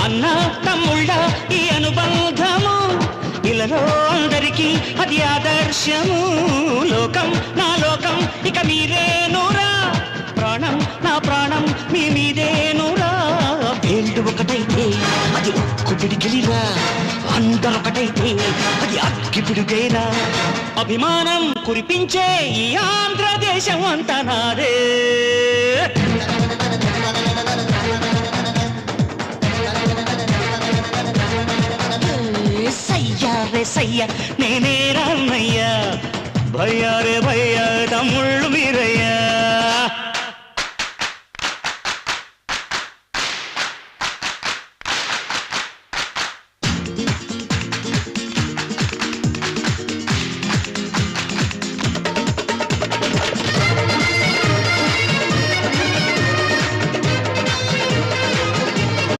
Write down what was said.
అన్న తమ్ముళ్ళ ఈ అనుబంధము ఇలలో అందరికీ అది ఆదర్శము. లోకం నా లోకం ఇక మీరేనురా, ప్రాణం నా ప్రాణం మీ మీదేనురా. వేళ్ళు ఒకటైతే అది ఉక్కు పిడికిలిరా, అందరొకటైతే అది అగ్గి పిడుగేరా. అభిమానం కురిపించే ఈ ఆంధ్రదేశం అంతా నాదే. సయ్యా రే సయ్యా నేనే రామయ్యా, భయ్యా రే భయ్యా తమ్ముళ్ళు మీరయ్యా.